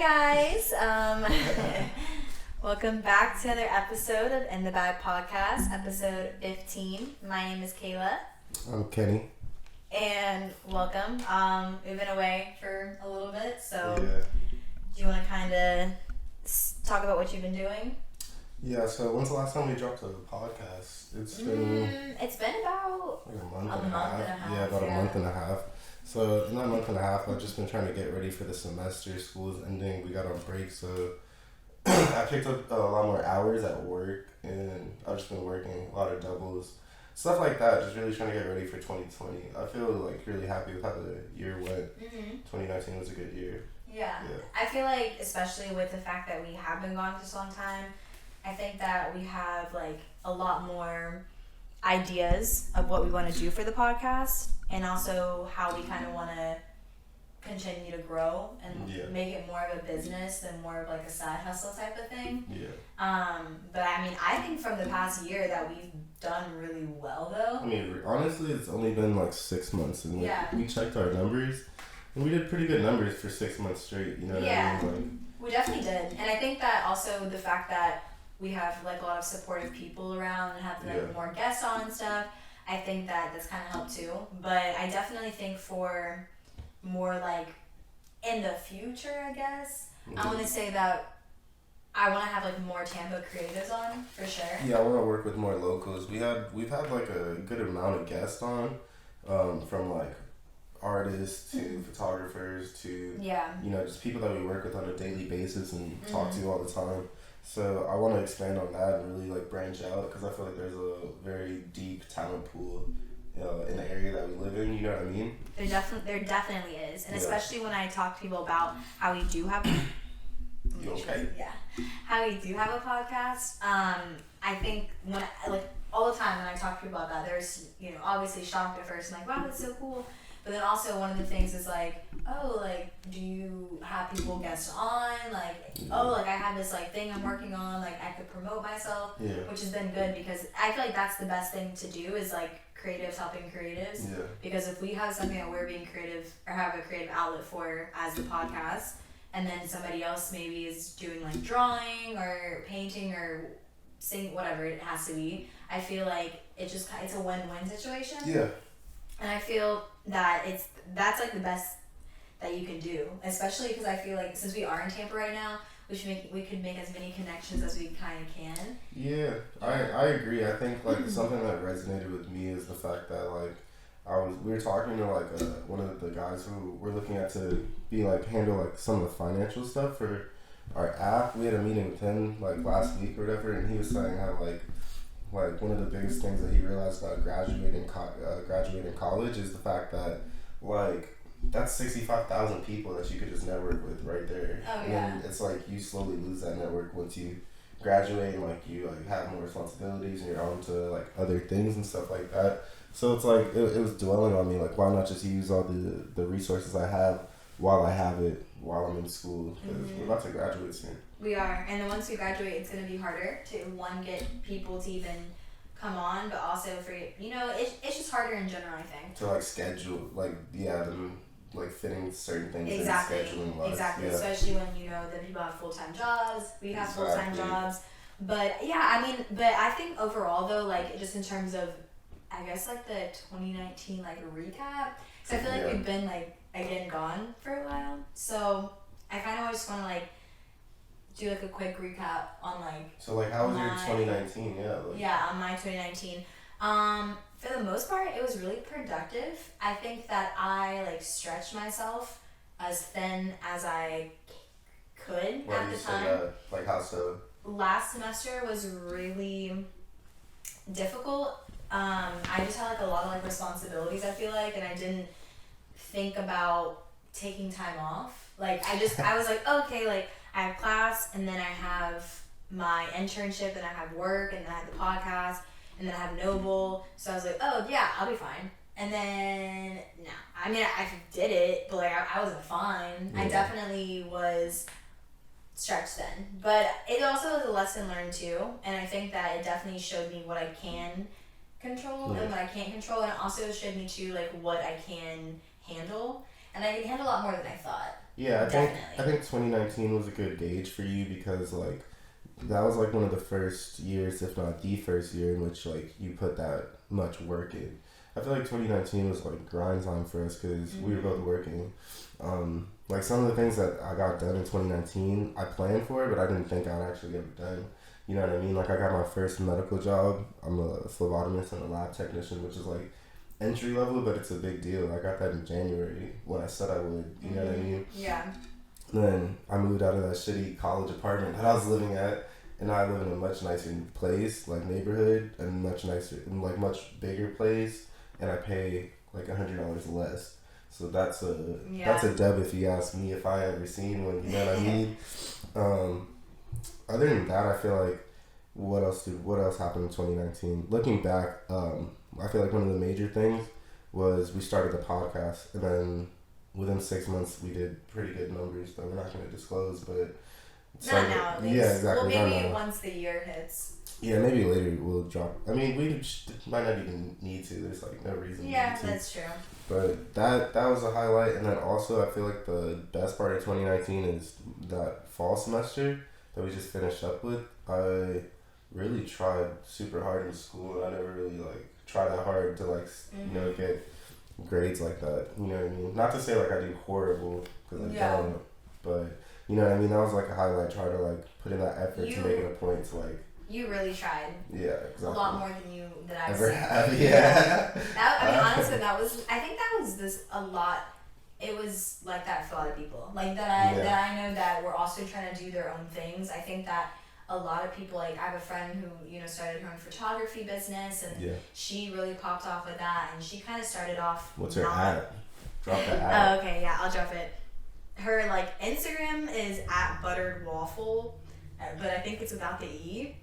guys. Welcome back to another episode of In the Bag Podcast, episode 15. My name is Kayla. I'm Kenny. And welcome. We've been away for a little bit, so Yeah. do you want to kind of talk about what you've been doing? Yeah, so when's the last time we dropped a podcast? It's been about like a month and a half. Yeah, about a month and a half. So in that month and a half, I've just been trying to get ready for the semester. School's ending. We got on break, so I picked up a lot more hours at work, and I've just been working a lot of doubles, stuff like that. Just really trying to get ready for 2020. I feel like really happy with how the year went. 2019 was a good year. Yeah. I feel like, especially with the fact that we have been gone for so long time, I think that we have like a lot more ideas of what we want to do for the podcast, and also how we kind of want to continue to grow and make it more of a business than more of like a side hustle type of thing. Yeah. But I mean, I think from the past year that we've done really well though. I mean, honestly, it's only been like 6 months, and we checked our numbers, and we did pretty good numbers for 6 months straight. You know what I mean? Like, we definitely did, and I think that also the fact that we have like a lot of supportive people around and have like more guests on and stuff. I think that that's kind of helped too. But I definitely think for more like in the future, I guess, I want to say that I want to have like more Tampa creatives on for sure. Yeah, I want to work with more locals. We've had like a good amount of guests on, from like artists to photographers to just people that we work with on a daily basis and talk to all the time. So I want to expand on that and really like branch out, because I feel like there's a very deep talent pool in the area that we live in. You know what I mean? There definitely is, and especially when I talk to people about how we do have. You okay? Yeah, how we do have a podcast. I think when like all the time when I talk to people about that, there's obviously shocked at first, and like, wow, that's so cool. But then also one of the things is like, oh, like, do you have people guest on? Like, oh, like I have this like thing I'm working on, like I could promote myself, which has been good, because I feel like that's the best thing to do is like creatives helping creatives. Yeah. Because if we have something that we're being creative or have a creative outlet for as the podcast, and then somebody else maybe is doing like drawing or painting or sing, whatever it has to be, I feel like it's a win-win situation. Yeah. And I feel that that's like the best that you can do, especially because I feel like since we are in Tampa right now, we could make as many connections as we kind of can. Yeah, I agree. I think like something that resonated with me is the fact that like we were talking to like one of the guys who we're looking at to be like handle like some of the financial stuff for our app. We had a meeting with him like last week or whatever, and he was saying how like one of the biggest things that he realized about graduating college is the fact that like that's 65,000 people that you could just network with right there. Oh, and it's like you slowly lose that network once you graduate, and like you like have more responsibilities and you're on to like other things and stuff like that. So it's like it was dwelling on me, like why not just use all the resources I have while I'm in school, because we're about to graduate soon. We are, and then once we graduate, it's going to be harder to get people to even come on, but also for it's just harder in general, I think. To like schedule, them like fitting certain things in scheduling wise. Exactly, especially when the people have full-time jobs, we have full-time jobs. But yeah, I mean, but I think overall though, like just in terms of, I guess like the 2019 like recap, because I feel like we've been like again gone for a while, so I kind of just want to like do like a quick recap on like. So like, how was your 2019? On my 2019. For the most part, it was really productive. I think that I like stretched myself as thin as I could at the time. Like how so? Last semester was really difficult. I just had like a lot of like responsibilities, I feel like, and I didn't think about taking time off. Like I was like, okay, like I have class, and then I have my internship, and I have work, and then I have the podcast, and then I have Noble. So I was like, oh yeah, I'll be fine. And then no, I mean I did it, but like I wasn't fine. I definitely was stretched then, but it also was a lesson learned too. And I think that it definitely showed me what I can control and what I can't control, and it also showed me too like what I can handle, and I can handle a lot more than I thought. Yeah, Definitely. I think 2019 was a good gauge for you because like that was like one of the first years, if not the first year, in which like you put that much work in. I feel like 2019 was like grind time for us because we were both working. Like some of the things that I got done in 2019, I planned for it, but I didn't think I'd actually get it done. You know what I mean? Like I got my first medical job. I'm a phlebotomist and a lab technician, which is like entry level, but it's a big deal. I got that in January when I said I would. You know what I mean? Yeah. Then I moved out of that shitty college apartment that I was living at, and now I live in a much nicer place, like neighborhood, and much nicer, and like much bigger place, and I pay like $100 less. So that's a dub if you ask me if I ever seen one. You know what I mean? Other than that, I feel like what else happened in 2019? Looking back, I feel like one of the major things was we started the podcast, and then within 6 months we did pretty good numbers that we're not going to disclose, but Not now, at least. Yeah, exactly. Well, maybe once the year hits. Yeah, maybe later we'll drop. I mean, we might not even need to. There's like no reason. Yeah, that's true. But that was a highlight, and then also I feel like the best part of 2019 is that fall semester that we just finished up with. I really tried super hard in school. I never really like tried that hard to like you know get grades like that. You know what I mean? Not to say like I do horrible because I don't, but you know what I mean. That was like a highlight. Try to like put in that effort to make it a point to like. You really tried. Yeah, exactly. A lot more than I've ever seen. have. Yeah. Honestly, I think that was a lot. It was like that for a lot of people. Like that I know that were also trying to do their own things. I think that a lot of people, like I have a friend who started her own photography business, and she really popped off with that, and she kind of started off. What's her ad? Drop the ad. Oh, okay, yeah, I'll drop it. Her like Instagram is @butteredwaffle, but I think it's without the E.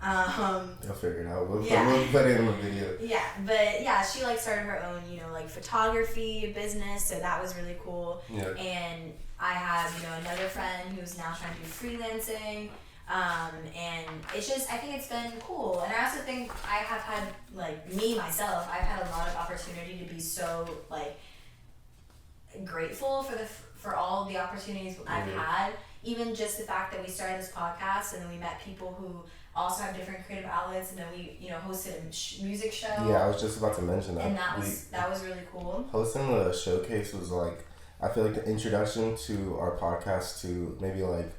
You'll figure it out. We'll put it in the video. Yeah, but yeah, she like started her own, like photography business, so that was really cool. Yeah. And I have, another friend who's now trying to do freelancing. And it's just, I think it's been cool. And I also think I have had, like, me, myself, I've had a lot of opportunity to be so, like, grateful for all the opportunities I've had. Even just the fact that we started this podcast and then we met people who also have different creative outlets, and then we, hosted a music show. Yeah, I was just about to mention that. And that was really cool. Hosting the showcase was like, I feel like the introduction to our podcast to maybe like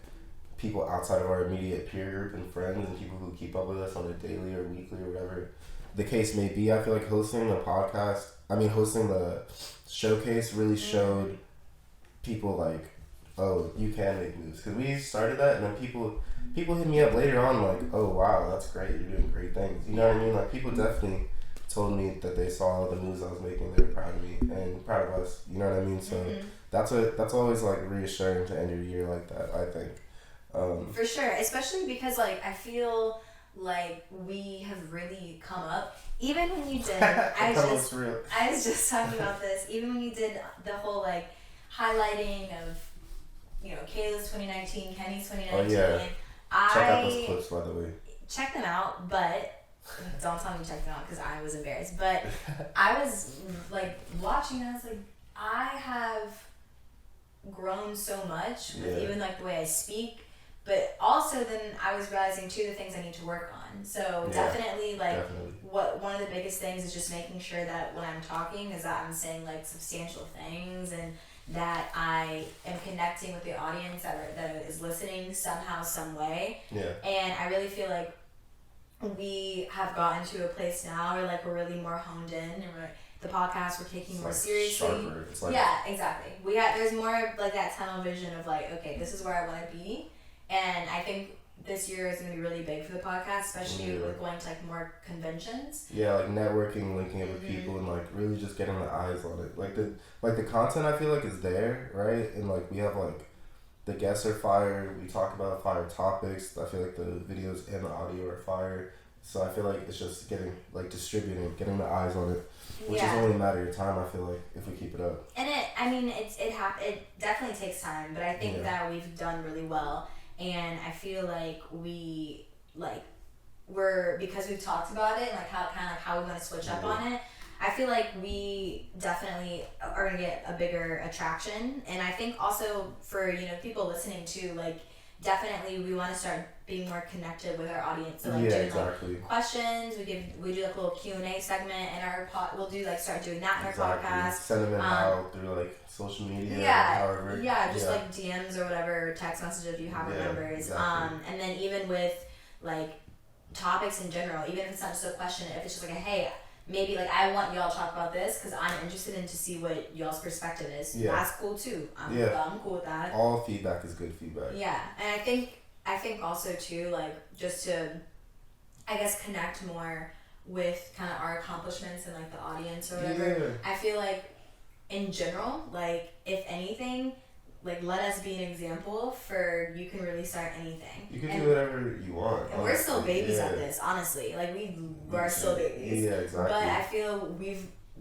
people outside of our immediate peer group and friends and people who keep up with us on a daily or weekly or whatever the case may be. I feel like hosting the showcase really showed people like, oh, you can make moves. Because we started that, and then people hit me up later on like, oh wow, that's great, you're doing great things. You know what I mean? Like people definitely told me that they saw the moves I was making. They were proud of me and proud of us. You know what I mean? So that's always like reassuring to end your year like that, I think. For sure, especially because like I feel like we have really come up. Even when you did, I was just talking about this. Even when you did the whole like highlighting of, Kayla's 2019, Kenny's 2019. Oh yeah. Check out those clips, by the way. Check them out, but don't tell me to check them out because I was embarrassed. But I was like watching, and I was like, I have grown so much with even like the way I speak. But also then I was realizing too the things I need to work on. So definitely one of the biggest things is just making sure that when I'm talking is that I'm saying like substantial things, and that I am connecting with the audience that is listening somehow, some way. Yeah. And I really feel like we have gotten to a place now where like we're really more honed in, and the podcast we're taking more seriously. Sharper. It's like, yeah, exactly. There's more like that tunnel vision of like, okay, this is where I want to be. And I think this year is going to be really big for the podcast, especially with going to like more conventions. Yeah, like networking, linking up with people, and like really just getting the eyes on it. Like the content I feel like is there, right? And like we have like the guests are fire. We talk about fire topics. I feel like the videos and the audio are fire. So I feel like it's just getting like distributing, getting the eyes on it, which is only a matter of time. I feel like if we keep it up. And it definitely takes time, but I think that we've done really well. And I feel like we're because we've talked about it, like how we want to switch up on it. I feel like we definitely are gonna get a bigger attraction, and I think also for people listening too, like definitely we want to start being more connected with our audience. So like Yeah, doing exactly. like questions, we do like a little Q&A segment in our we'll do like start doing that in our Exactly. podcast. Send them in out through like social media, Yeah, however. just like DMs or whatever, text messages if you have our numbers. Exactly. And then even with like topics in general, even if it's not just a question, if it's just like a hey, maybe like I want y'all to talk about this because I'm interested in to see what y'all's perspective is. Yeah. That's cool too. I'm cool with that. All feedback is good feedback. Yeah, and I think also too, like just to I guess connect more with kind of our accomplishments and like the audience or whatever. Yeah. I feel like in general, like if anything, like let us be an example for you can really start anything. You can do whatever you want. And we're still babies at this, honestly. Like we are still babies. Yeah, exactly. But I feel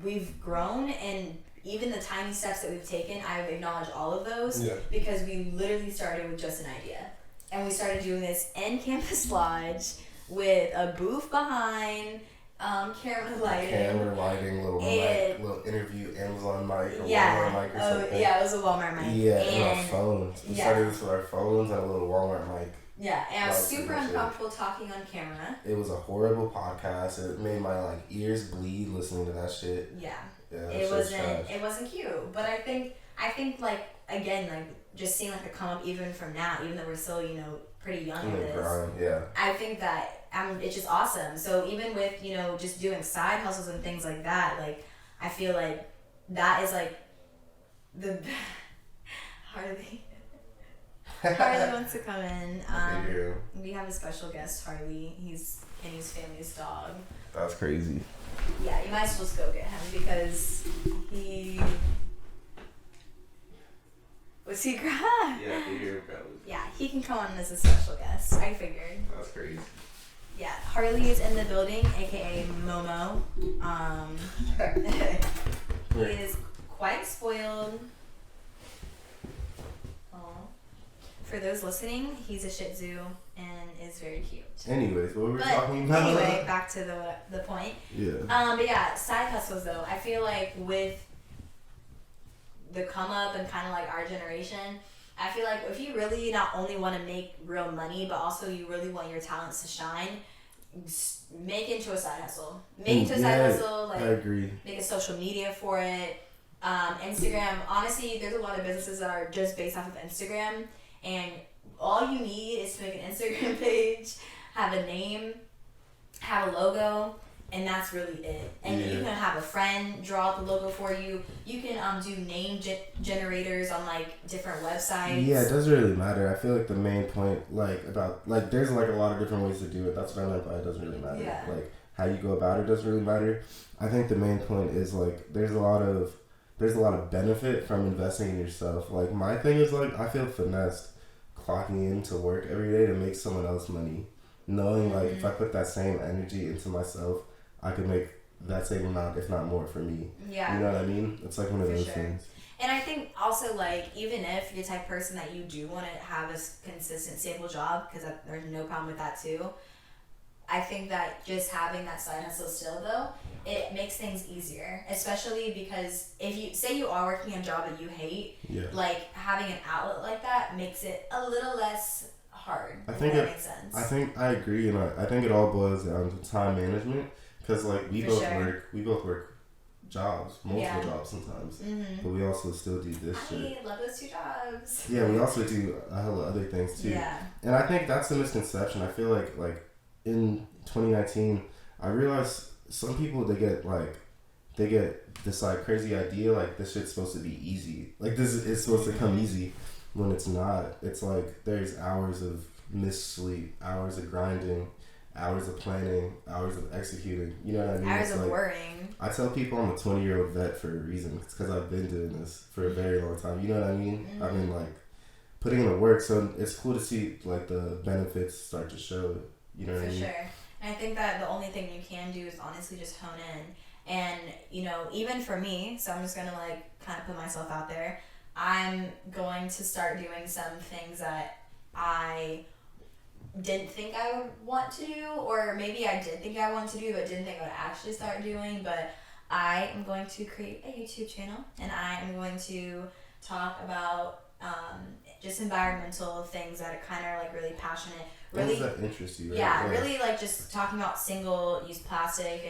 we've grown, and even the tiny steps that we've taken, I acknowledge all of those because we literally started with just an idea. And we started doing this in Campus Lodge with a booth behind, camera lighting, little mic, little interview Amazon mic or Walmart mic or something. Yeah, it was a Walmart mic. Yeah, and our phones. We started this with our phones and a little Walmart mic. Yeah, and I was super uncomfortable talking on camera. It was a horrible podcast. It made my ears bleed listening to that shit. Yeah, it wasn't cute. But I think like again like just seeing like the come up even from now, even though we're still pretty young in this. I think that it's just awesome. So even with just doing side hustles and things like that, like I feel like that is like the Harley wants to come in. We have a special guest, Harley. He's Kenny's family's dog. That's crazy. Yeah, you might as well just go get him because he. Was he crying? Yeah, he hear probably. Yeah, he can come on as a special guest. I figured. That's crazy. Yeah, Harley is in the building, aka Momo. He is quite spoiled. For those listening, he's a Shih Tzu and is very cute. Anyways, what were we talking about? Anyway, back to the point. Yeah. But yeah, side hustles though. I feel like with the come up and kind of like our generation, I feel like if you really not only want to make real money, but also you really want your talents to shine, make it into a side hustle. Make it into a side hustle. Like, I agree. Make a social media for it. Instagram. Honestly, there's a lot of businesses that are just based off of Instagram. And all you need is to make an Instagram page, have a name, have a logo, and that's really it. And you can have a friend draw up the logo for you. You can do name generators on like different websites. Yeah, it doesn't really matter. I feel like the main point, there's like a lot of different ways to do it. That's what I meant by it doesn't really matter. Yeah. Like how you go about it doesn't really matter. I think the main point is like there's a lot of benefit from investing in yourself. Like my thing is like I feel finessed clocking in to work every day to make someone else money, knowing like if I put that same energy into myself, I could make that same amount, if not more, for me. Yeah, you know what I mean? It's like one of those things. And I think also like even if you're the type of person that you do want to have a consistent, stable job, because there's no problem with that too. I think that just having that side hustle still though, it makes things easier, especially because if you say you are working a job that you hate, like having an outlet like that makes it a little less hard. I think that makes sense. I think I agree, and I think it all boils down to time management because like we both work jobs, multiple jobs sometimes, but we also still do this shit. I love those two jobs. Yeah, we also do a hell of other things too. Yeah, and I think that's the misconception. I feel like in 2019, I realized some people they get this like crazy idea like this shit's supposed to be easy, like this is supposed to come easy when it's not. It's like there's hours of missed sleep, hours of grinding, hours of planning, hours of executing. You know what I mean? Hours of worrying. I tell people I'm a 20-year-old vet for a reason. It's because I've been doing this for a very long time. You know what I mean? I've been like putting in the work, so it's cool to see like the benefits start to show. You know what I mean? For sure. And I think that the only thing you can do is honestly just hone in. And, even for me, so I'm just going to like kind of put myself out there, I'm going to start doing some things that I didn't think I would want to do, or maybe I did think I wanted to do, but didn't think I would actually start doing. But I am going to create a YouTube channel, and I am going to talk about just environmental things that are kind of like really passionate. Really, things that interest you, right? Yeah, really like just talking about single-use plastic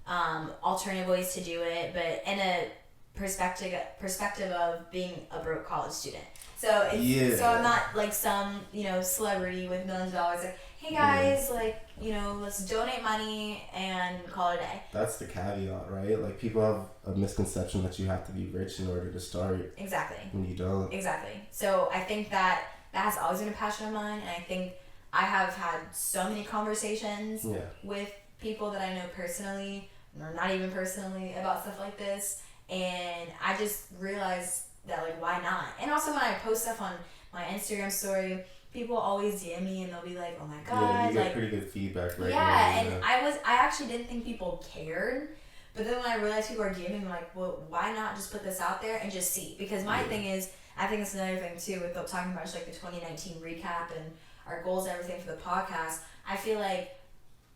and alternative ways to do it, but in a perspective of being a broke college student. So so I'm not like some celebrity with millions of dollars. Like, hey guys, like let's donate money and call it a day. That's the caveat, right? Like people have a misconception that you have to be rich in order to start. Exactly. When you don't. Exactly. So I think that has always been a passion of mine, and I think I have had so many conversations with people that I know personally, or not even personally, about stuff like this, and I just realized that like why not? And also when I post stuff on my Instagram story, people always DM me and they'll be like, oh my god, yeah, you get like pretty good feedback right yeah, now. and I actually didn't think people cared, but then when I realized people are DMing, I'm like, well, why not just put this out there and just see? Because my thing is, I think it's another thing too with talking about just like the 2019 recap and our goals and everything for the podcast. I feel like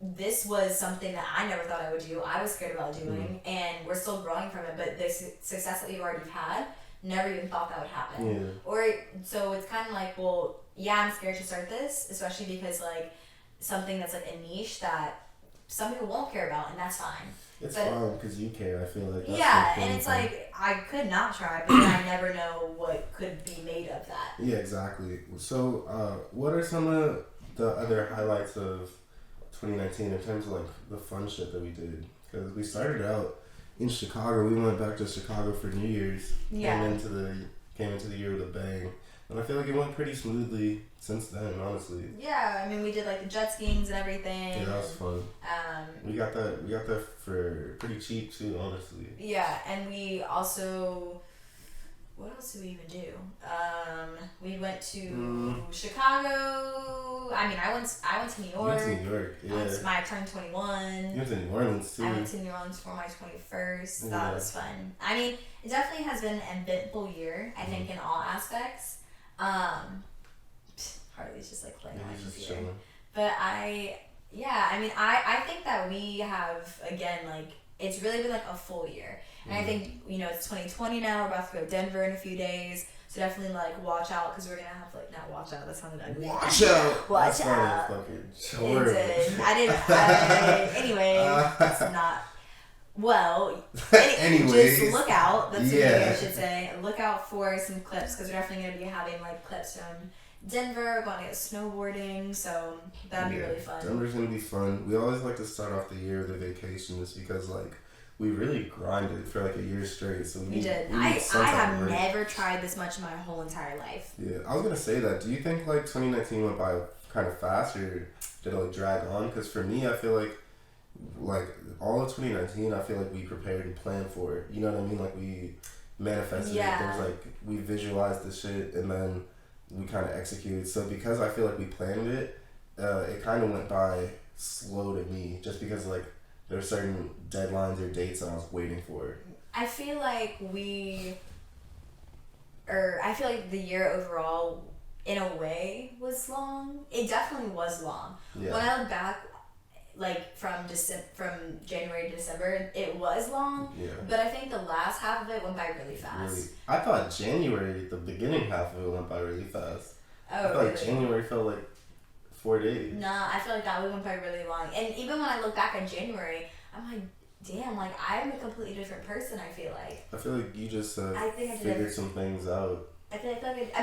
this was something that I never thought I would do. I was scared about doing, and we're still growing from it, but the success that we've already had, never even thought that would happen. Yeah. Or so it's kind of like, well, yeah, I'm scared to start this, especially because like something that's like a niche that some people won't care about, and that's fine. It's fun because you care. I feel like that's and it's like I could not try, but then I never know what could be made of that. Yeah, exactly. So, what are some of the other highlights of 2019 in terms of like the fun shit that we did? Because we started out in Chicago. We went back to Chicago for New Year's. Yeah. Came into the year with a bang. And I feel like it went pretty smoothly since then, honestly. Yeah, I mean, we did like the jet skiings and everything. Yeah, that was fun. We got that for pretty cheap too, honestly. Yeah, and we also, what else did we even do? We went to Chicago. I mean, I went to New York. You went to New York, yeah. I turned 21. You went to New Orleans too. I went to New Orleans for my 21st. That was fun. I mean, it definitely has been an eventful year, I think, in all aspects. Harley's just like playing on my computer. But I think that we have, again, like, it's really been like a full year. And I think, it's 2020 now. We're about to go to Denver in a few days. So definitely, like, watch out, because we're going to have, like, not watch out. That sounded ugly. Watch out! Watch out. It did. Anyway, it's not. Well, anyways, just look out. That's what I should say. Look out for some clips, because we're definitely going to be having like clips from Denver. We're going to get snowboarding, so that'd be really fun. Denver's going to be fun. We always like to start off the year with a vacation, just because like we really grinded for like a year straight. So we did. I have never tried this much in my whole entire life. Yeah, I was going to say that. Do you think like 2019 went by kind of fast, or did it like drag on? Because for me, I feel like all of 2019, I feel like we prepared and planned for it. You know what I mean? Like we manifested it. There's like we visualized the shit and then we kind of executed. So because I feel like we planned it, it kind of went by slow to me, just because like there were certain deadlines or dates that I was waiting for. I feel like the year overall, in a way, was long. It definitely was long. Yeah. When I look back, like from January to December, it was long. Yeah. But I think the last half of it went by really fast. Really? I thought January, the beginning half of it went by really fast. Oh, I felt like January felt like 4 days. Nah, I feel like that went by really long. And even when I look back on January, I'm like, damn, like I'm a completely different person. I feel like you just figured some things out. I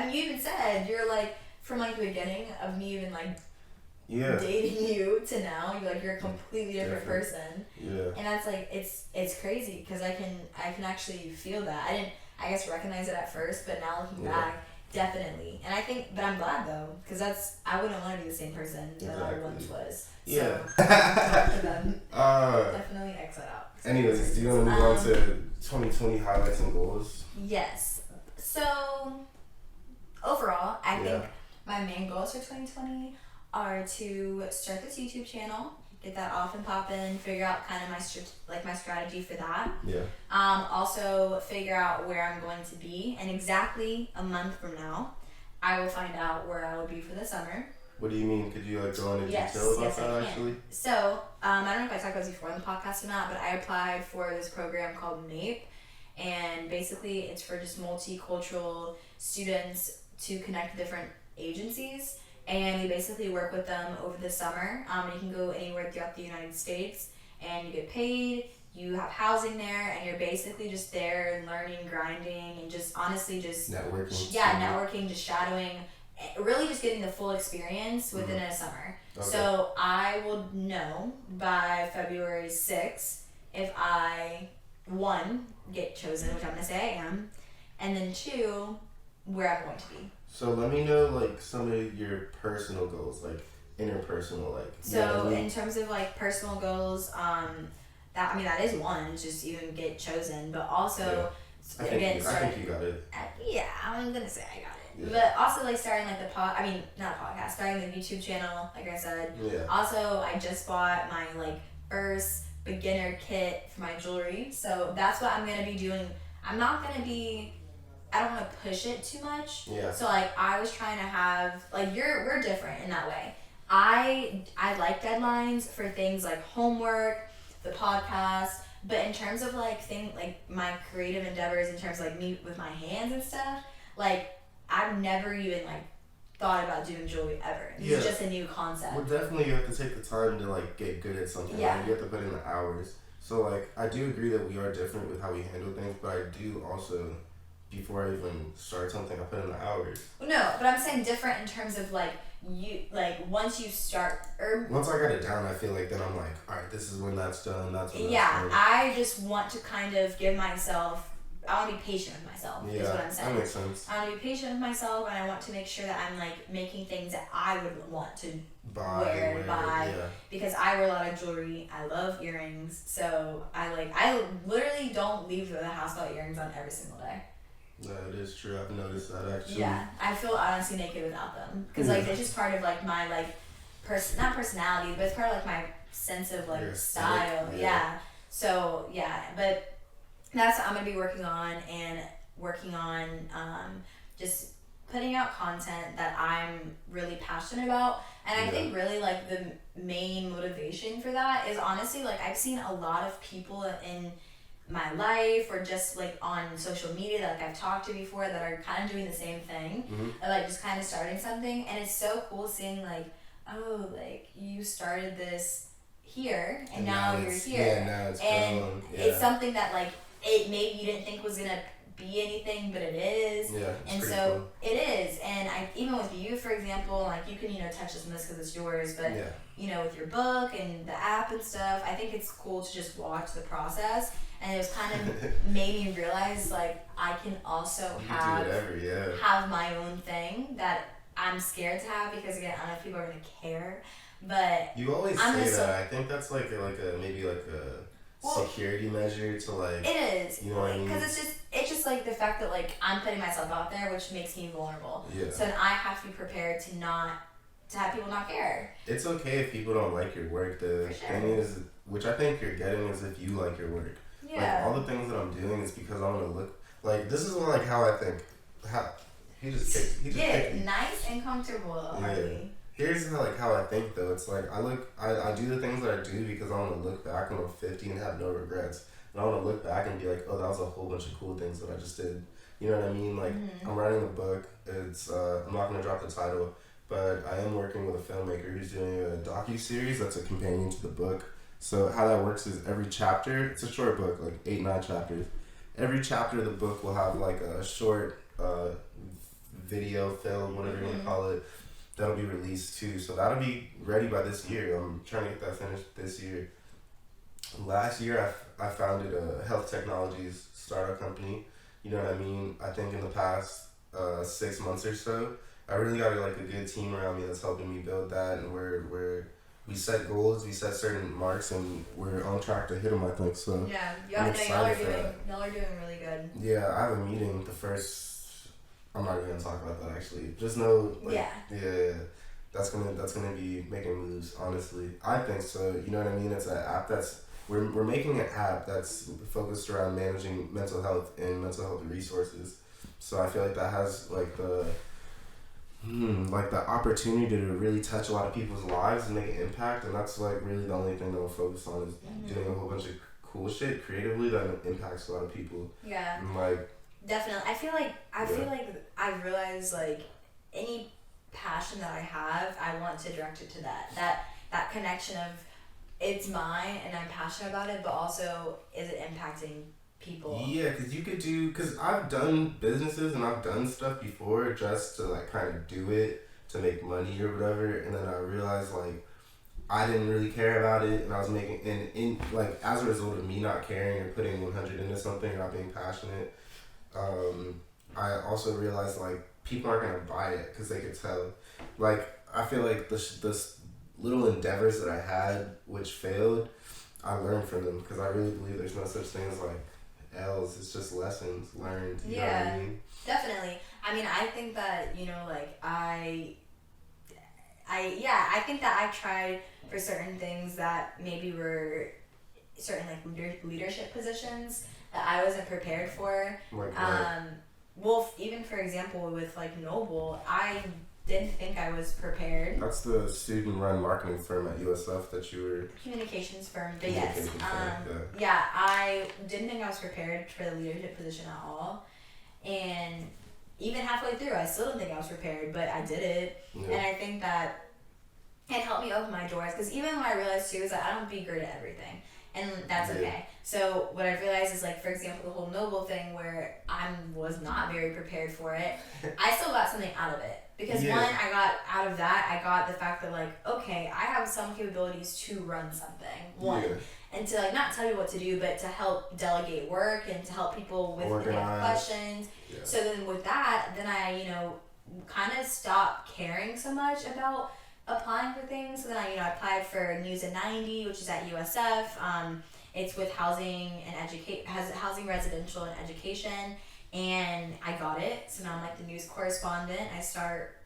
mean, you even said you're like from like the beginning of me even like dating you to now, you're a completely different person. Yeah. And that's like it's crazy, because I can actually feel that. I didn't, I guess, recognize it at first, but now looking back, definitely. And I think, but I'm glad though, because I wouldn't want to be the same person that I once was. Yeah. So, definitely exit out. Anyways, do you want to move on to 2020 highlights and goals? Yes. So overall, I think my main goals for 2020 are to start this YouTube channel, get that off and poppin', figure out kind of my strategy for that. Yeah. Also figure out where I'm going to be, and exactly a month from now, I will find out where I will be for the summer. What do you mean? Could you like go into Yes, detail about yes, I that can. actually? So, I don't know if I talked about this before on the podcast or not, but I applied for this program called MAPE, and basically it's for just multicultural students to connect different agencies, and we basically work with them over the summer. You can go anywhere throughout the United States, and you get paid. You have housing there, and you're basically just there and learning, grinding, and just honestly just Networking. networking, just shadowing, really just getting the full experience within a summer. Okay. So I will know by February 6th if I, one, get chosen, which I'm gonna say I am, and then two, where I'm going to be. So let me know like some of your personal goals, like interpersonal, like. So in terms of like personal goals, that is one, just even get chosen, but also I think you got it. I'm gonna say I got it. Yeah. But also like starting like not a podcast, starting the YouTube channel, like I said. Yeah. Also, I just bought my like first beginner kit for my jewelry, so that's what I'm gonna be doing. I don't want to push it too much. Yeah. So like I was trying to have like we're different in that way. I like deadlines for things like homework, the podcast, but in terms of like my creative endeavors, in terms of like me with my hands and stuff, like I've never even like thought about doing jewelry ever. It's just a new concept. Well, definitely you have to take the time to like get good at something. Yeah. Like, you have to put in the hours. So like I do agree that we are different with how we handle things, but I do also, before I even start something, I put in the hours. No, but I'm saying different in terms of like once you start once I got it down, I feel like then I'm like, all right, this is when that's done. That's when that's done. I just want to kind of give myself. I want to be patient with myself. Yeah, is what I'm saying. That makes sense. I want to be patient with myself, and I want to make sure that I'm like making things that I would want to wear and buy. Yeah. Because I wear a lot of jewelry. I love earrings, so I literally don't leave the house without earrings on every single day. Yeah, it is true. I've noticed that actually. Yeah, I feel honestly naked without them because like they're just part of like my like not personality, but it's part of like my sense of like your style. Yeah. So yeah, but that's what I'm gonna be working on just putting out content that I'm really passionate about. And I think really like the main motivation for that is honestly like I've seen a lot of people in my life or just like on social media that like I've talked to before that are kind of doing the same thing, or like just kind of starting something, and it's so cool seeing like, oh, like you started this here and now you're here, now it's and grown. Yeah. it's something that like it maybe you didn't think was gonna be anything, but it is. Yeah, and so cool. It is, and I even with you, for example, like you can touch this on this because it's yours, but with your book and the app and stuff, I think it's cool to just watch the process, and it was kind of made me realize like I can also have my own thing that I'm scared to have because again I don't know if people are gonna care, but you always say that. I think that's like a maybe like a security measure to like. It is. You know what I mean? Because it's just like the fact that like I'm putting myself out there, which makes me vulnerable. Yeah. So then I have to be prepared to have people not care. It's okay if people don't like your work. The thing is, which I think you're getting, is if you like your work. Yeah. Like all the things that I'm doing is because I want to look like this is like how I think. He just kicked me. Nice and comfortable. Harvey. Here's how I think though. It's like I do the things that I do because I want to look back when I'm 50 and have no regrets. And I want to look back and be like, oh, that was a whole bunch of cool things that I just did. You know what I mean? Like I'm writing a book. It's I'm not gonna drop the title, but I am working with a filmmaker who's doing a docu-series that's a companion to the book. So how that works is every chapter, it's a short book, like 8-9 chapters. Every chapter of the book will have like a short video, film, whatever you want to call it, that'll be released too. So that'll be ready by this year. I'm trying to get that finished this year. Last year I founded a health technologies startup company. You know what I mean? I think in the past 6 months or so, I really got like a good team around me that's helping me build that, and we set goals, we set certain marks, and we're on track to hit them, I think. So y'all are doing really good. Yeah, I have a meeting I'm not even gonna talk about that actually. Just know, that's gonna be making moves. Honestly, I think so. You know what I mean? It's an app we're making an app that's focused around managing mental health and mental health resources. So I feel like that has like Like the opportunity to really touch a lot of people's lives and make an impact, and that's like really the only thing that I'm focused on is doing a whole bunch of cool shit creatively that impacts a lot of people. Yeah. And like definitely. I feel like I realize like any passion that I have, I want to direct it to that connection of it's mine and I'm passionate about it, but also is it impacting people? Yeah, because I've done businesses and I've done stuff before just to like kind of do it to make money or whatever, and then I realized like I didn't really care about it, and I was making and in like as a result of me not caring or putting 100 into something or not being passionate, I also realized like people aren't gonna buy it because they could tell. Like I feel like the little endeavors that I had which failed, I learned from them because I really believe there's no such thing as like L's. It's just lessons learned. You know what I mean? Definitely. I mean, I think that like I think that I tried for certain things that maybe were certain like leadership positions that I wasn't prepared for. Like well, even for example with like Noble, I didn't think I was prepared. That's the student-run marketing firm at USF that you were. Communications firm, but yes. Yeah, I didn't think I was prepared for the leadership position at all, and even halfway through, I still didn't think I was prepared, but I did it, and I think that it helped me open my doors because even when I realized too is that I don't be great at everything. And that's okay. So what I realized is like, for example, the whole Noble thing where I was not very prepared for it, I still got something out of it. Because one, I got out of that, I got the fact that like, okay, I have some capabilities to run something. One. And to like not tell you what to do, but to help delegate work and to help people with if they have questions. Yeah. So then with that, then I, kind of stopped caring so much about applying for things. So then I applied for News at 90, which is at USF. It's with housing and housing, residential, and education, and I got it. So now I'm like the news correspondent. I start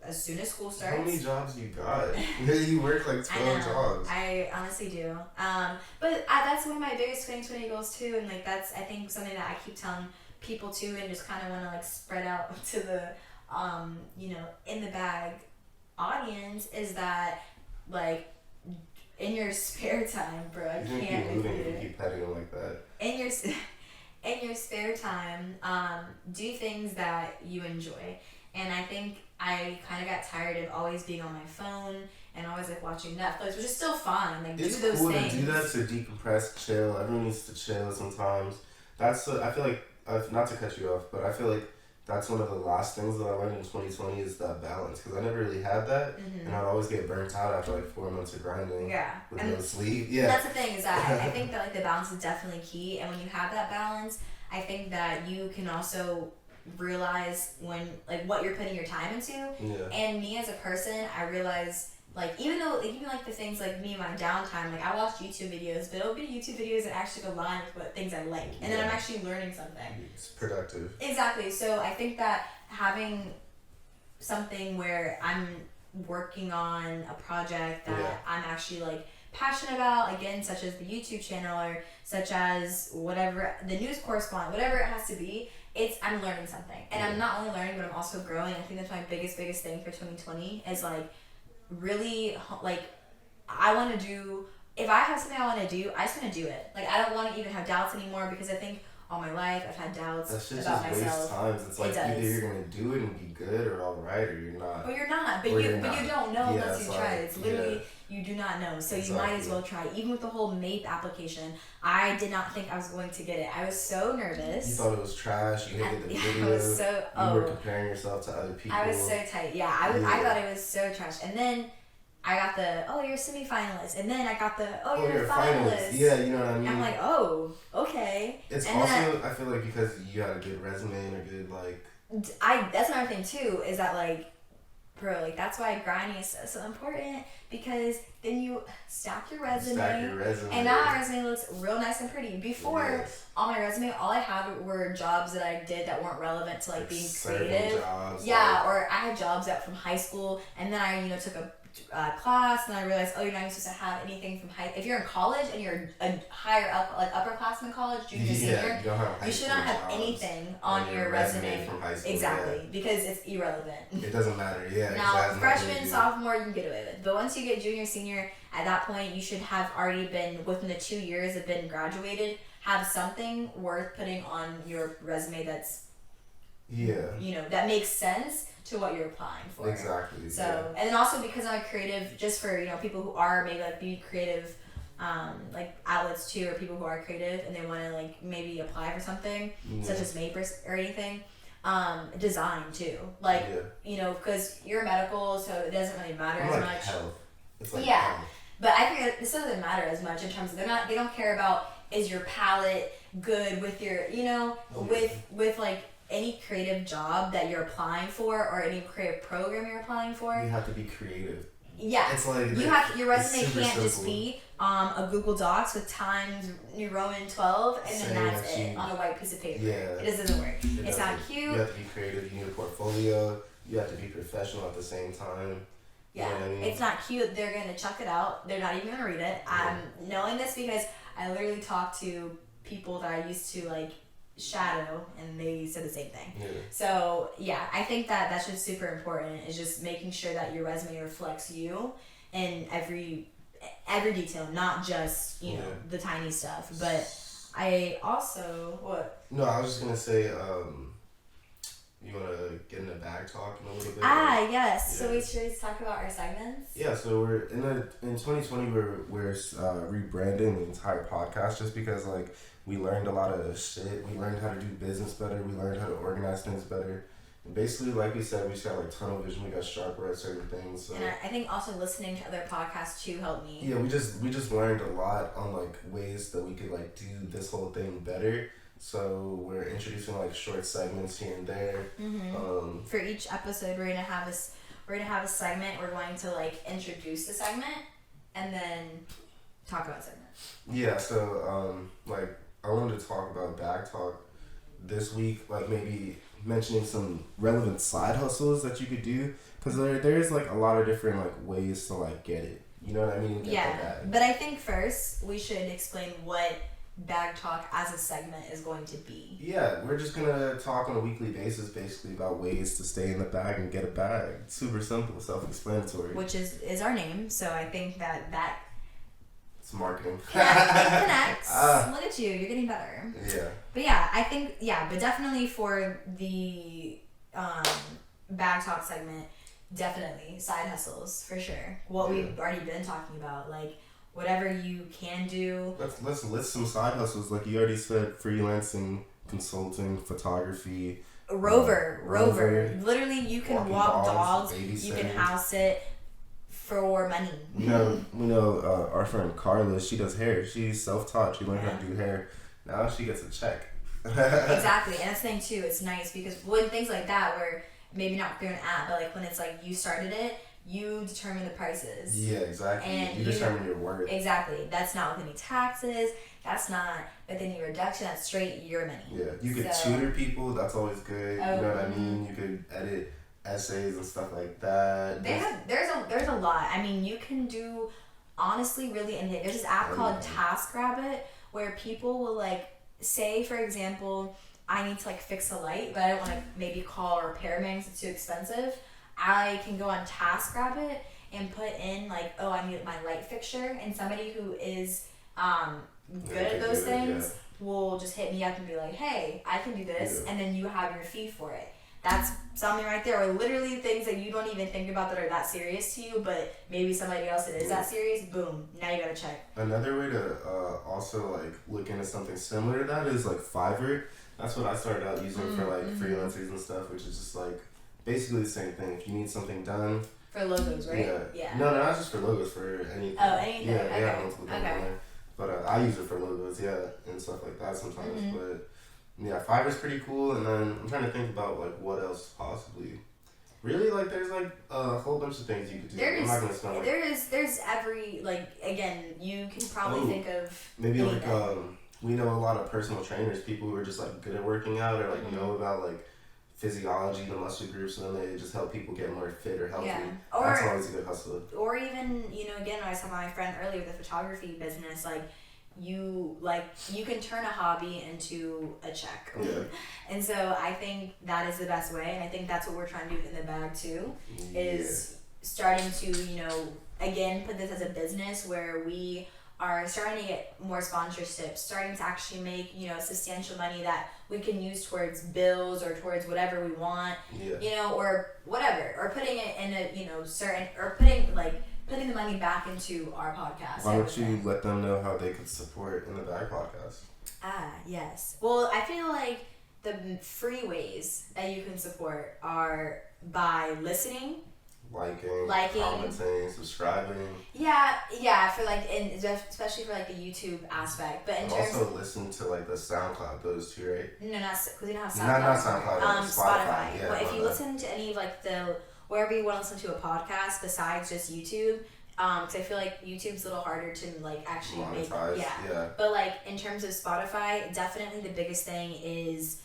as soon as school starts. How many jobs you got? You work like 12 jobs. I honestly do. But that's one of my biggest 2020 goals too, and like that's I think something that I keep telling people too, and just kind of want to like spread out to the in the bag audience is that like in your spare time, bro. I can't keep petting them like that. In your spare time, do things that you enjoy. And I think I kind of got tired of always being on my phone and always like watching Netflix, which is still fun. Like it's do those cool things. To do that to decompress, chill. Everyone needs to chill sometimes. That's I feel like not to cut you off, but I feel like that's one of the last things that I learned in 2020 is that balance, because I never really had that, and I'd always get burnt out after like 4 months of grinding. Yeah, with and no sleep. Yeah, that's the thing is that I think that like the balance is definitely key, and when you have that balance, I think that you can also realize when like what you're putting your time into. Yeah. And me as a person, I realize like even like the things like me and my downtime, like I watch YouTube videos, but it'll be YouTube videos that actually align with what things I like, and then I'm actually learning something. It's productive. Exactly. So I think that having something where I'm working on a project that I'm actually like passionate about, again, such as the YouTube channel or such as whatever the news correspondent, whatever it has to be, I'm learning something, and I'm not only learning, but I'm also growing. I think that's my biggest thing for 2020 is like really like I want to do. If I have something I want to do, I just want to do it. Like I don't want to even have doubts anymore because I think all my life I've had doubts about myself. Waste times. It's like either you're gonna do it and be good or all right, or you're not. Or you're not. But you don't know unless you try. It's literally you do not know. So you might as well try. Even with the whole MAPE application, I did not think I was going to get it. I was so nervous. You thought it was trash. You hated the video. I was so. You were comparing yourself to other people. I was so tight. Yeah, I thought it was so trash. And then I got you're a semi-finalist, and then I got you're a finalist. Yeah, you know what I mean? I'm like, okay. It's and also, I feel like because you had a good resume and a good, like... That's another thing, too, is that, like, bro, like, that's why grinding is so important, because then you stack your resume. And now my resume looks real nice and pretty. Before, on my resume, all I had were jobs that I did that weren't relevant to, like being creative. Jobs, or I had jobs from high school, and then I, took a class, and I realized, oh, you're not even supposed to have anything from if you're in college and you're a higher up, like upperclassmen college, junior, senior, you should not have anything on your resume from high school. Exactly, because it's irrelevant. It doesn't matter, yeah. Now, freshman, sophomore, you can get away with. But once you get junior, senior, at that point, you should have already been, within the 2 years of been graduated, have something worth putting on your resume that's, that makes sense to what you're applying for. Exactly. So, and then also because I'm a creative, just for, people who are maybe like be creative, like outlets too, or people who are creative and they want to like maybe apply for something, such as makeup or anything. Design too, like because you're medical, so it doesn't really matter as much. Health. It's like health. But I think that this doesn't matter as much in terms of they don't care about is your palette good with your with like any creative job that you're applying for or any creative program you're applying for. You have to be creative. Yeah, it's like your resume can't just be a Google Docs with Times New Roman 12 and then that's it on a white piece of paper. Yeah, it just doesn't work. It's not cute. You have to be creative. You need a portfolio. You have to be professional at the same time. Yeah, you know what I mean? It's not cute. They're gonna chuck it out. They're not even gonna read it. I'm knowing this because I literally talked to people that I used to like shadow and they said the same thing. So I think that that's just super important, is just making sure that your resume reflects you in every detail, not just the tiny stuff. But I also no, I was just gonna say you want to get into bag talk in a little bit? Yes. So we should talk about our segments. Yeah, so we're in 2020 we're rebranding the entire podcast just because like we learned a lot of shit. We learned how to do business better. We learned how to organize things better. And basically, like we said, we just got like tunnel vision. We got sharper at certain things. So. And I think also listening to other podcasts too helped me. Yeah, we just learned a lot on like ways that we could like do this whole thing better. So we're introducing like short segments here and there. Mm-hmm. For each episode, we're gonna have a segment. We're going to like introduce the segment and then talk about the segment. Yeah. So like I wanted to talk about bag talk this week. Like maybe mentioning some relevant side hustles that you could do, because there's like a lot of different like ways to like get it. You know what I mean? But I think first we should explain what bag talk as a segment is going to be. Yeah, we're just gonna talk on a weekly basis basically about ways to stay in the bag and get a bag. Super simple, self-explanatory. Which is our name, so I think that it's marketing. Connects. Look at you, you're getting better. Yeah. But I think but definitely for the bag talk segment, definitely side hustles for sure. What we've already been talking about, like whatever you can do. Let's list some side hustles, like you already said: freelancing, consulting, photography. Rover. Literally, you can walk dogs. You can house sit for money. We know our friend Carla. She does hair. She's self-taught. She learned how to do hair. Now she gets a check. Exactly, and that's the thing too. It's nice because when things like that, where maybe not through an app, but like when it's like you started it. You determine the prices. Yeah, exactly. And you determine your worth. Exactly. That's not with any taxes. That's not with any reduction. That's straight your money. Yeah, you could tutor people. That's always good. You know what I mean? You could edit essays and stuff like that. There's a lot. I mean, you can do honestly really anything. There's this app called TaskRabbit where people will like say, for example, I need to like fix a light, but I don't want to maybe call a repairman because it's too expensive. I can go on TaskRabbit and put in like, oh, I need my light fixture, and somebody who is good at those things will just hit me up and be like, hey, I can do this, and then you have your fee for it. That's something right there, or literally things that you don't even think about that are that serious to you, but maybe somebody else that is that serious, boom, now you got a check. Another way to also like look into something similar to that is like Fiverr. That's what I started out using for like freelancers and stuff, which is just like basically the same thing. If you need something done. For logos, right? Yeah. No, not just for logos, for anything. Oh, anything. Yeah, multiple things on there. But I use it for logos, and stuff like that sometimes. But yeah, Fiverr's pretty cool. And then I'm trying to think about like what else possibly. Really, like there's like a whole bunch of things you could do. I'm not gonna spend like. There's every like again you can probably think of maybe anything. Like we know a lot of personal trainers, people who are just like good at working out or like know about like physiology, the muscle groups, and then they just help people get more fit or healthy. Yeah. That's always a good hustle. Or even, again, when I was talking about my friend earlier with the photography business, you can turn a hobby into a check. Yeah. And so I think that is the best way, and I think that's what we're trying to do in the bag too, is starting to, again, put this as a business where we are starting to get more sponsorships, starting to actually make, substantial money that we can use towards bills or towards whatever we want, or whatever, or putting it in a, certain, or putting the money back into our podcast. Why don't you let them know how they could support In the Bag podcast? Yes. Well, I feel like the free ways that you can support are by listening, liking, commenting, subscribing. Yeah, for and especially for the YouTube aspect. But in terms also listen to the SoundCloud, those two, right? No, not because we don't have SoundCloud. Not SoundCloud. Spotify. Yeah, but if you listen to any of the wherever you want to listen to a podcast besides just YouTube, because I feel like YouTube's a little harder to actually monetize. Yeah. But in terms of Spotify, definitely the biggest thing is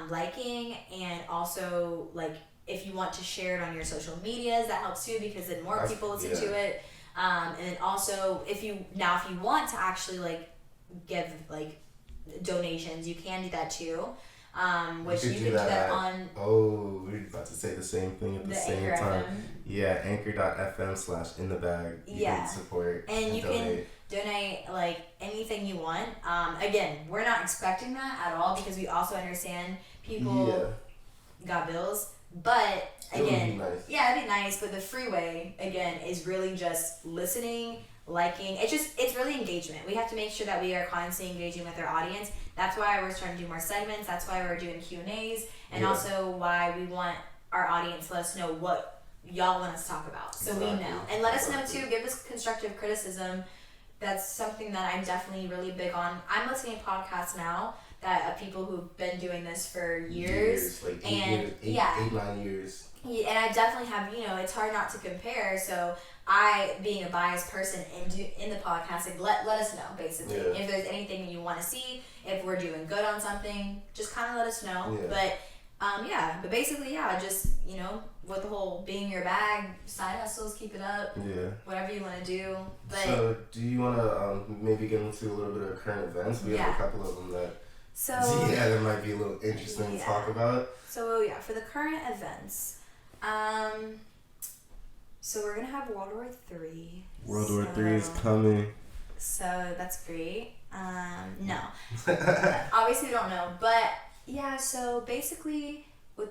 liking, and also if you want to share it on your social medias, that helps too, because then more people listen to it. And then also if you want to actually give donations, you can do that too. Which you can do that on. Oh, we're about to say the same thing at the same Anchor time. FM. Yeah, anchor.fm/inthebag. You can support and you donate. Can donate anything you want. Again, we're not expecting that at all, because we also understand people got bills. But again, it'd be nice. But the free way again is really just listening, liking. It's really engagement. We have to make sure that we are constantly engaging with our audience. That's why we're trying to do more segments. That's why we're doing Q&As, and also why we want our audience to let us know what y'all want us to talk about, so we know, and let us know too. Give us constructive criticism. That's something that I'm definitely really big on. I'm listening to podcasts now that of people who've been doing this for years, eight, 9 years. Yeah, and I definitely have, it's hard not to compare. So I, being a biased person in the podcast, let us know, basically. If there's anything you want to see, if we're doing good on something, just kind of let us know. But basically, just, with the whole being your bag, side hustles, keep it up. Yeah. Whatever you want to do. But so do you want to maybe get into a little bit of current events? We have a couple of them that that might be a little interesting to talk about. So for the current events, so we're gonna have World War III. World War III is coming. So that's great. No, obviously we don't know, but so basically,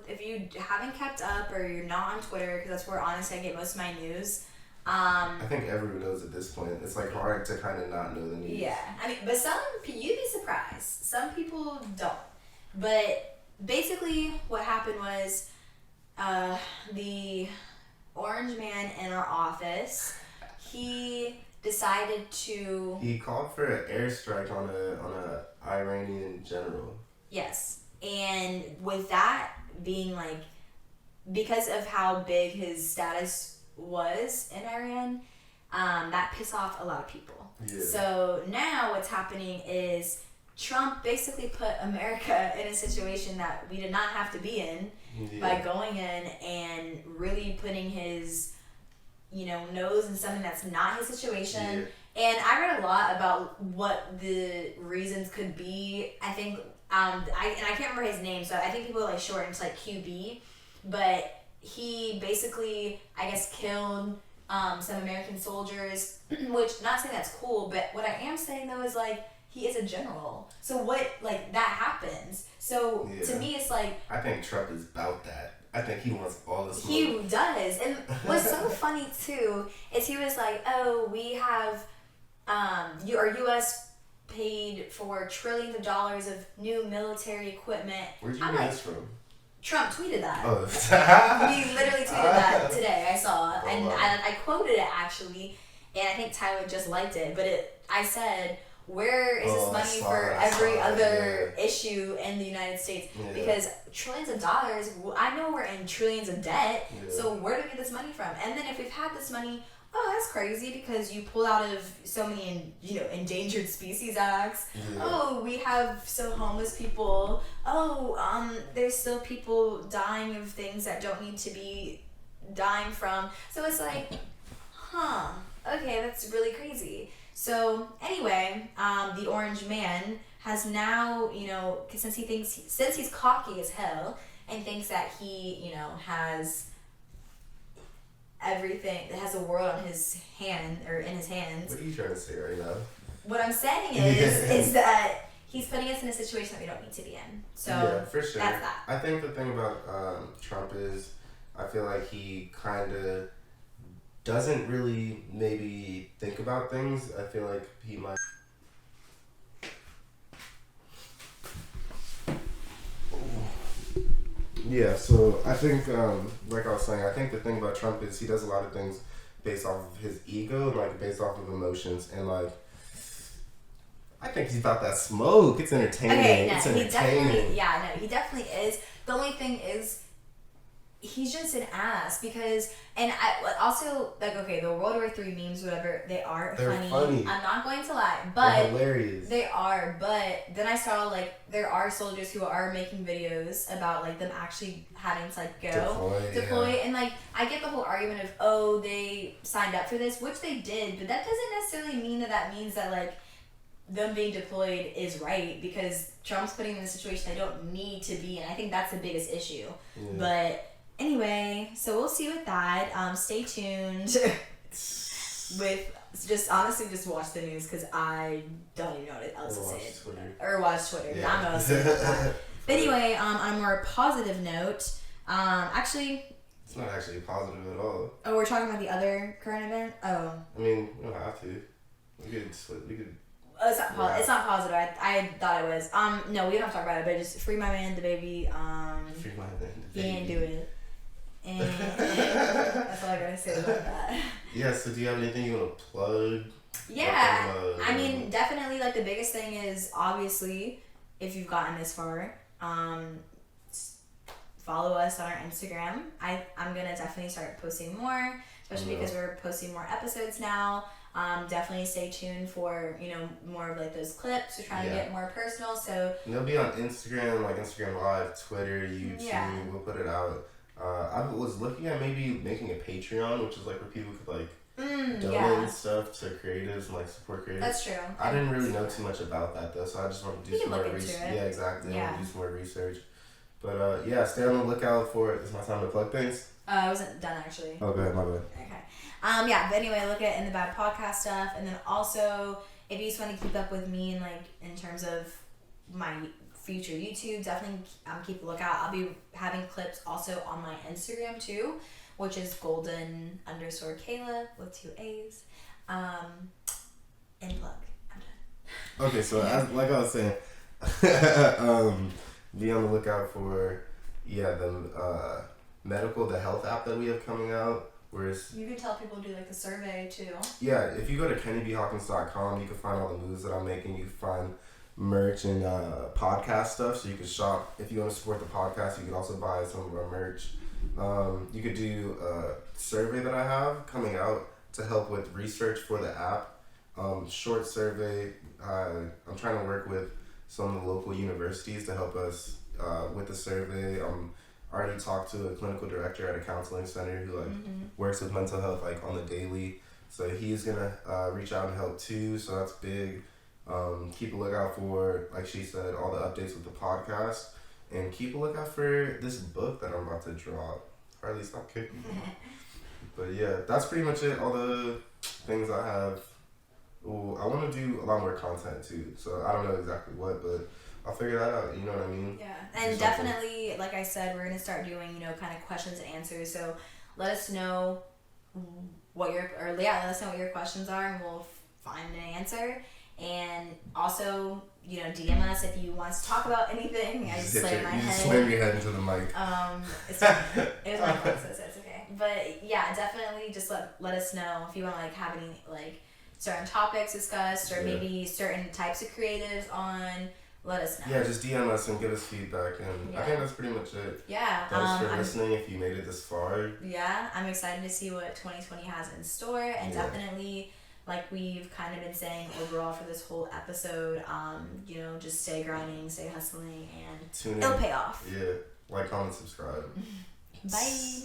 if you haven't kept up or you're not on Twitter, because that's where honestly I get most of my news. I think everyone knows at this point. It's hard to kind of not know the news. Yeah, but you'd be surprised. Some people don't. But basically, what happened was, the orange man in our office, he decided to. He called for an airstrike on a Iranian general. Yes, and with that being because of how big his status was in Iran, that pissed off a lot of people. Yeah. So now what's happening is Trump basically put America in a situation that we did not have to be in by going in and really putting his, nose in something that's not his situation. Yeah. And I read a lot about what the reasons could be. I think, I can't remember his name, so I think people shorten to QB, but he basically, I guess, killed some American soldiers, which, not saying that's cool, but what I am saying though is he is a general. So what, that happens. So to me it's I think Trump is about that. I think he wants all this money. He does. And what's so funny too is he was we have, our U.S. paid for trillions of dollars of new military equipment. Where'd you get this from? Trump tweeted that. Oh. He literally tweeted that today. I saw it. And I quoted it actually, and I think Tyler just liked it. But I said, where is this money for every other issue in the United States? Yeah. Because trillions of dollars, I know we're in trillions of debt, so where do we get this money from? And then if we've had this money oh, that's crazy because you pulled out of so many, endangered species acts. Yeah. Oh, we have still homeless people. Oh, there's still people dying of things that don't need to be dying from. So it's like, huh, okay, that's really crazy. So anyway, the orange man has now, since he's cocky as hell and thinks that he, has everything, has the world on his hand or in his hands. What are you trying to say right now? What I'm saying is that he's putting us in a situation that we don't need to be in. So yeah, for sure. That's that. I think the thing about Trump is I feel like he kind of doesn't really maybe think about things. I feel like he might. Yeah, so I think, like I was saying, I think the thing about Trump is he does a lot of things based off of his ego, like based off of emotions, and like I think he's about that smoke. It's entertaining. Okay, no, it's he entertaining. he definitely is. The only thing is, he's just an ass because, and I also like, okay, the World War III memes, whatever, they're funny. I'm not going to lie, but they're hilarious. They are, but then I saw like there are soldiers who are making videos about like them actually having to like deploy, and like I get the whole argument of, oh, they signed up for this, which they did, but that doesn't necessarily mean that means that like them being deployed is right, because Trump's putting them in a situation they don't need to be in. I think that's the biggest issue. Yeah. But anyway, so we'll see with that. Stay tuned with just watch the news, because I don't even know what else to say. Or watch Twitter. Yeah. I'm not saying that. But anyway, on a more positive note, actually. It's not actually positive at all. Oh, we're talking about the other current event? Oh. I mean, we don't have to. We could. It's not positive. I thought it was. No, we don't have to talk about it, but just free my man, the baby. Free my man, the he baby. ain't do it. And that's all I gotta say about that. Yeah, so do you have anything you want to plug? Yeah, I mean, definitely, like, the biggest thing is, obviously, if you've gotten this far, follow us on our Instagram. I'm gonna definitely start posting more, especially because we're posting more episodes now. Definitely stay tuned for, more of like those clips. We're trying to get more personal, so and they'll be on Instagram, like Instagram Live, Twitter, YouTube. Yeah. We'll put it out. I was looking at maybe making a Patreon, which is like where people could like donate stuff to creatives and like support creatives. That's true. I didn't really know too much about that though, so I just want to do some more research. Yeah, exactly. I want to do some more research. But stay on the lookout for it. It's my time to plug things. I wasn't done actually. Oh, go ahead, my bad. Okay. But anyway, look at In the Bad podcast stuff, and then also if you just want to keep up with me and like in terms of my future YouTube, definitely keep a lookout. I'll be having clips also on my Instagram too, which is golden_Kayla with 2 A's. And plug. I'm done. Okay, so like I was saying, be on the lookout for the the health app that we have coming out. You can tell people to do like the survey too. Yeah, if you go to kennybhawkins.com, you can find all the moves that I'm making. You can find merch and podcast stuff, so you can shop. If you want to support the podcast, you can also buy some of our merch. You could do a survey that I have coming out to help with research for the app. Short survey. I'm trying to work with some of the local universities to help us with the survey. I already talked to a clinical director at a counseling center who works with mental health like on the daily. So he's gonna reach out and help too. So that's big. Keep a lookout for, like she said, all the updates with the podcast, and keep a lookout for this book that I'm about to drop. Harley, stop kicking me. But yeah, that's pretty much it. All the things I have. Ooh, I want to do a lot more content too. So I don't know exactly what, but I'll figure that out. You know what I mean? Yeah, and definitely, like I said, we're gonna start doing kind of questions and answers. So let us know let us know what your questions are, and we'll find an answer. And also, DM us if you want to talk about anything. I just slammed my head. You slammed your head into the mic. It was my fault, so it's okay. But yeah, definitely just let us know if you want to have any certain topics discussed, or maybe certain types of creatives on let us know. Yeah, just DM us and give us feedback, and I think that's pretty much it. Yeah. Thanks for listening if you made it this far. Yeah, I'm excited to see what 2020 has in store, and definitely, like we've kind of been saying overall for this whole episode, just stay grinding, stay hustling, and it'll pay off. Yeah, like, comment, subscribe. Bye.